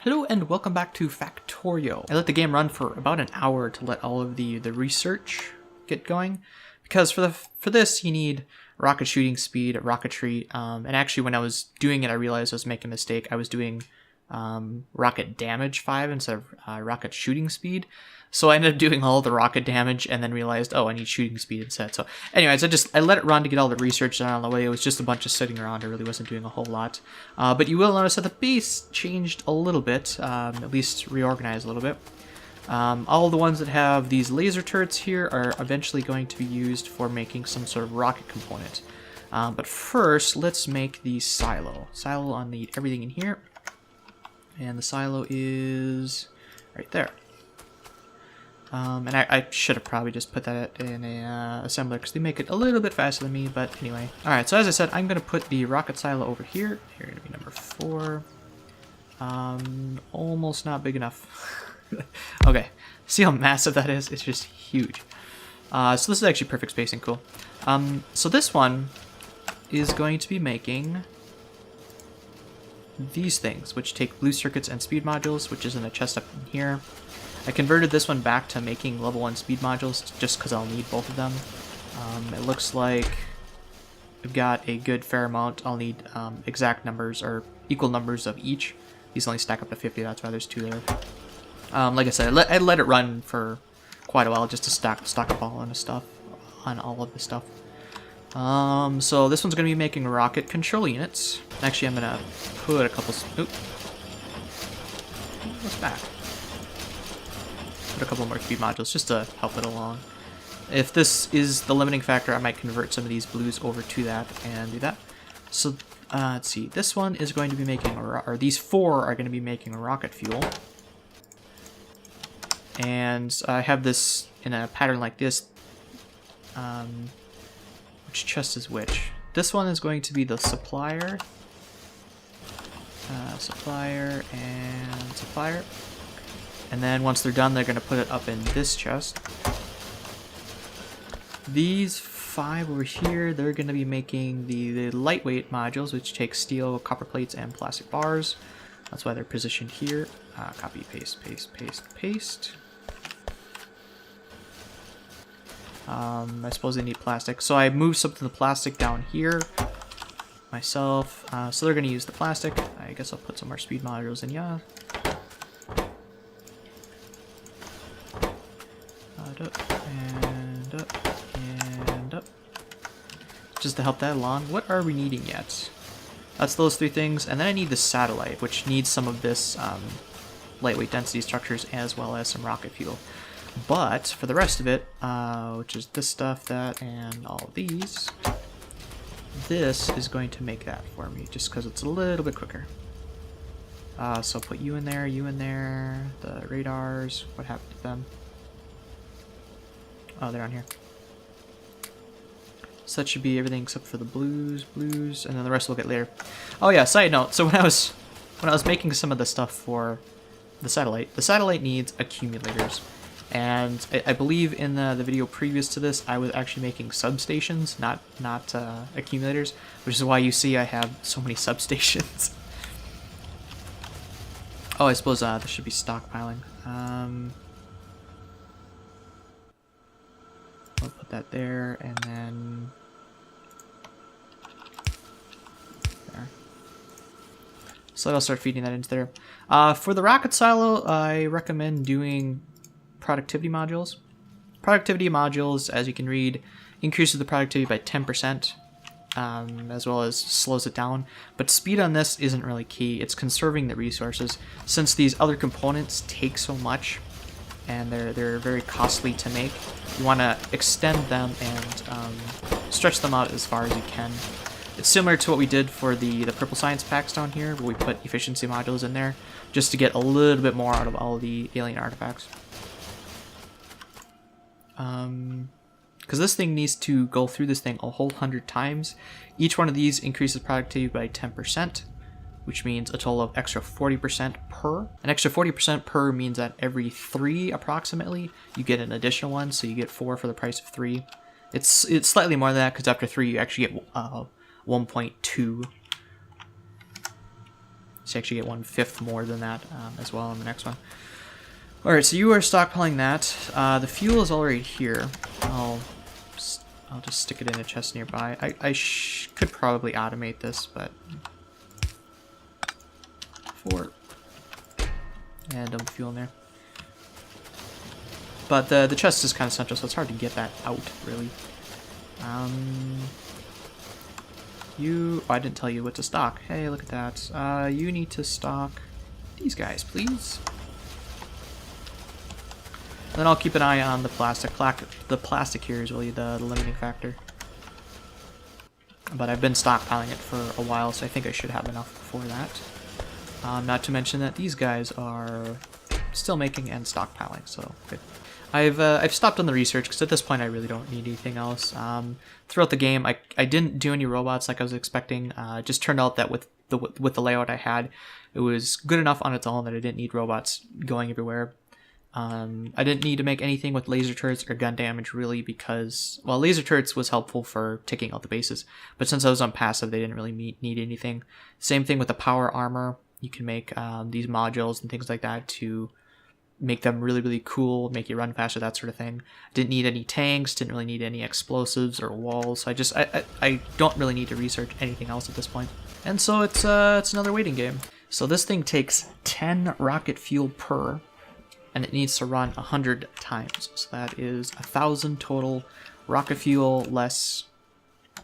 Hello and welcome back to Factorio. I let the game run for about an hour to let all of the research get going, because for this you need rocket shooting speed, rocketry, and actually when I was doing it I realized I was making a mistake. I was doing rocket damage 5 instead of rocket shooting speed. So I ended up doing all the rocket damage and then realized, oh, I need shooting speed instead. So anyways, I let it run to get all the research done on the way. It was just a bunch of sitting around. I really wasn't doing a whole lot. But you will notice that the base changed a little bit, at least reorganized a little bit. All the ones that have these laser turrets here are eventually going to be used for making some sort of rocket component. But first, let's make the silo. Silo, I'll need everything in here. And the silo is right there. And I should have probably just put that in a assembler because they make it a little bit faster than me, but anyway. Alright, so as I said, I'm going to put the rocket silo over here. Here, going to be number 4. Almost not big enough. Okay, see how massive that is? It's just huge. So this is actually perfect spacing, cool. So this one is going to be making these things, which take blue circuits and speed modules, which is in a chest up in here. I converted this one back to making level 1 speed modules just because I'll need both of them. It looks like I've got a good fair amount. I'll need exact numbers or equal numbers of each. These only stack up to 50, that's why there's 2 there. Like I said, I let it run for quite a while just to stock up all of the stuff, on all of the stuff. So this one's going to be making rocket control units. Actually, I'm going to put a couple... Oop. What's back? Put a couple more speed modules just to help it along. If this is the limiting factor, I might convert some of these blues over to that and do that. So, let's see. This one is going to be making, or these 4 are going to be making rocket fuel. And I have this in a pattern like this. Which chest is which? This one is going to be the supplier. Supplier and supplier. And then once they're done, they're going to put it up in this chest. These 5 over here, they're going to be making the lightweight modules, which take steel, copper plates, and plastic bars. That's why they're positioned here. Copy, paste, paste, paste, paste. I suppose they need plastic. So I moved some of the plastic down here myself. So they're going to use the plastic. I guess I'll put some more speed modules in, yeah. Up, and up, and up. Just to help that along. What are we needing yet? That's those 3 things. And then I need the satellite, which needs some of this lightweight density structures as well as some rocket fuel. But for the rest of it, which is this stuff, that, and all of these, this is going to make that for me, just because it's a little bit quicker. So I'll put you in there, the radars, what happened to them? Oh, they're on here. So that should be everything except for the blues, and then the rest we'll get later. Oh yeah, side note, so when I was making some of the stuff for the satellite needs accumulators. And I believe in the video previous to this, I was actually making substations, not accumulators, which is why you see I have so many substations. Oh, I suppose this should be stockpiling. I'll put that there, and then there. So I'll start feeding that into there. For the rocket silo, I recommend doing productivity modules. Productivity modules, as you can read, increases the productivity by 10%, as well as slows it down. But speed on this isn't really key. It's conserving the resources, since these other components take so much, and they're very costly to make. You want to extend them and stretch them out as far as you can. It's similar to what we did for the purple science packs down here, where we put efficiency modules in there, just to get a little bit more out of all the alien artifacts. Because this thing needs to go through this thing a whole 100 times. Each one of these increases productivity by 10%, which means a total of extra 40% per. An extra 40% per means that every 3 approximately, you get an additional one, so you get 4 for the price of 3. It's slightly more than that, because after 3 you actually get 1.2. So you actually get 1/5 more than that as well in the next one. Alright, so you are stockpiling that. The fuel is already here. I'll just stick it in a chest nearby. I could probably automate this, but... 4. And dump fuel in there. But the chest is kind of central, so it's hard to get that out, really. Oh, I didn't tell you what to stock. Hey, look at that. You need to stock these guys, please. Then I'll keep an eye on the plastic. The plastic here is really the limiting factor. But I've been stockpiling it for a while, so I think I should have enough for that. Not to mention that these guys are still making and stockpiling, so good. I've stopped on the research because at this point I really don't need anything else. Throughout the game, I didn't do any robots like I was expecting. It just turned out that with the layout I had, it was good enough on its own that I didn't need robots going everywhere. I didn't need to make anything with laser turrets or gun damage really because, well, laser turrets was helpful for taking out the bases, but since I was on passive, they didn't really need anything. Same thing with the power armor. You can make these modules and things like that to make them really, really cool, make you run faster, that sort of thing. Didn't need any tanks, didn't really need any explosives or walls. So I don't really need to research anything else at this point. And so it's another waiting game. So this thing takes 10 rocket fuel per, and it needs to run 100 times. So that is 1,000 total rocket fuel, less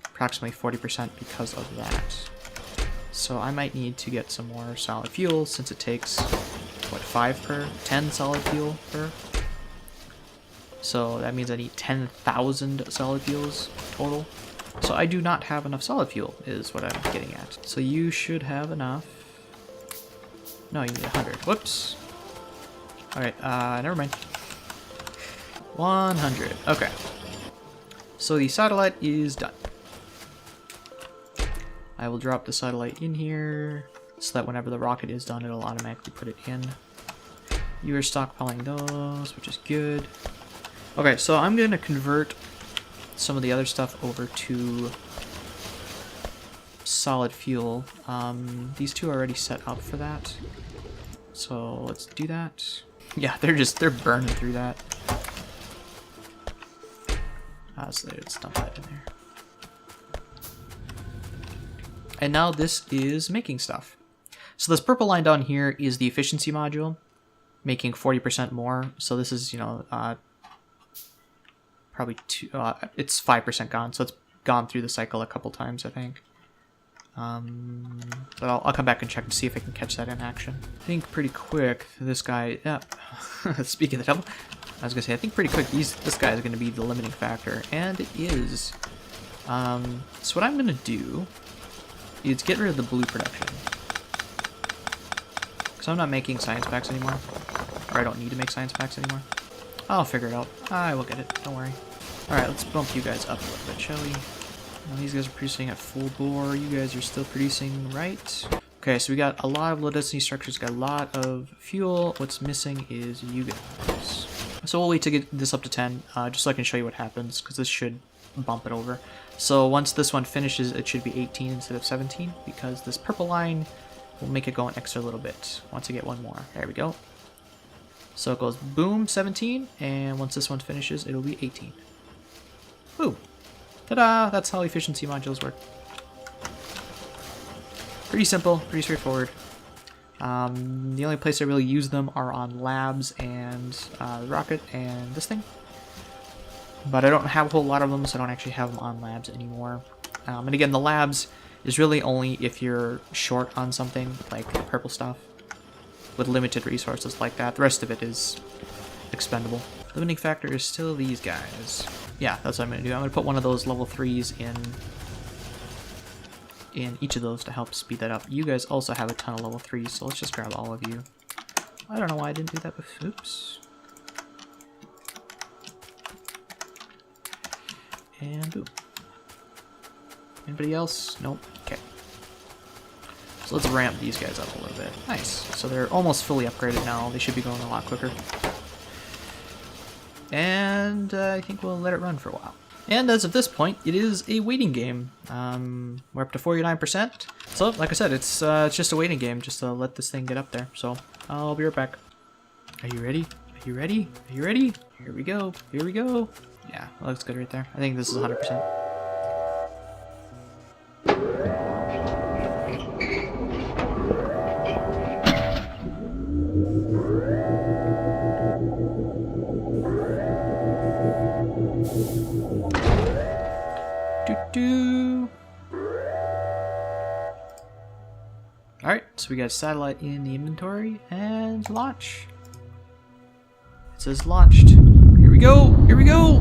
approximately 40% because of that. So I might need to get some more solid fuel since it takes, what, 5 per? 10 solid fuel per? So that means I need 10,000 solid fuels total. So I do not have enough solid fuel, is what I'm getting at. So you should have enough. No, you need 100. Whoops. Alright, never mind. 100. Okay. So the satellite is done. I will drop the satellite in here so that whenever the rocket is done, it'll automatically put it in. You are stockpiling those, which is good. Okay, so I'm going to convert some of the other stuff over to solid fuel. These two are already set up for that. So let's do that. Yeah, they're burning through that. So let's dump that in there. And now this is making stuff. So this purple line down here is the efficiency module, making 40% more. So this is, you know, probably it's 5% gone, so it's gone through the cycle a couple times, I think. But I'll come back and check to see if I can catch that in action. I think pretty quick, this guy, yeah, speaking of the devil, I was gonna say, I think pretty quick, this guy is gonna be the limiting factor, and it is. So what I'm gonna do is get rid of the blue production. Because I'm not making science packs anymore. Or I don't need to make science packs anymore. I'll figure it out. I will get it, don't worry. Alright, let's bump you guys up a little bit, shall we? Now these guys are producing at full bore. You guys are still producing, right? Okay, so we got a lot of low density structures, got a lot of fuel. What's missing is you guys. So we'll wait to get this up to 10, just so I can show you what happens, because this should bump it over. So once this one finishes, it should be 18 instead of 17, because this purple line will make it go an extra little bit once I get one more. There we go. So it goes boom, 17, and once this one finishes, it'll be 18. Boom. Ta-da! That's how efficiency modules work. Pretty simple, pretty straightforward. The only place I really use them are on labs and the rocket and this thing. But I don't have a whole lot of them, so I don't actually have them on labs anymore. And again, the labs is really only if you're short on something, like purple stuff, with limited resources like that. The rest of it is expendable. Limiting factor is still these guys. Yeah, that's what I'm going to do. I'm going to put one of those level 3s in each of those to help speed that up. You guys also have a ton of level 3s, so let's just grab all of you. I don't know why I didn't do that before. Oops. And boom. Anybody else? Nope. Okay. So let's ramp these guys up a little bit. Nice. So they're almost fully upgraded now. They should be going a lot quicker. And I think we'll let it run for a while. And as of this point, it is a waiting game. We're up to 49%. So, like I said, it's just a waiting game, just to let this thing get up there. So, I'll be right back. Are you ready? Are you ready? Are you ready? Here we go. Here we go. Yeah, that looks good right there. I think this is 100%. Alright, so we got satellite in the inventory and launch. It says launched. Here we go! Here we go!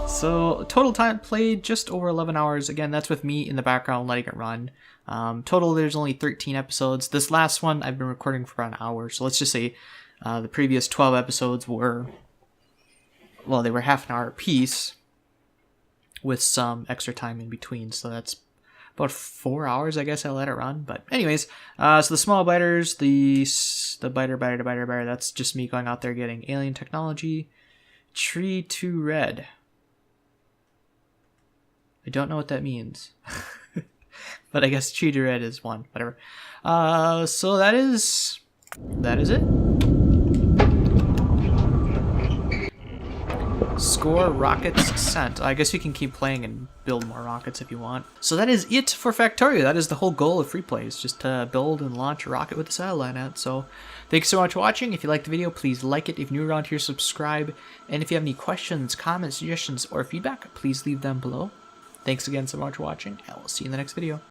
So total time played just over 11 hours. Again, that's with me in the background letting it run. Total there's only 13 episodes. This last one I've been recording for about an hour. So let's just say the previous 12 episodes were, well, they were half an hour apiece with some extra time in between. So that's about 4 hours, I guess I let it run. But anyways, so the small biters, the biter, that's just me going out there getting alien technology. Tree to red. I don't know what that means, but I guess tree to red is one, whatever. So that is it. Score rockets sent. I guess you can keep playing and build more rockets if you want. So that is it for Factorio. That is the whole goal of free plays, just to build and launch a rocket with a satellite out. So thanks so much for watching. If you liked the video, please like it. If you're new around here, subscribe. And if you have any questions, comments, suggestions, or feedback, please leave them below. Thanks again so much for watching, and we'll see you in the next video.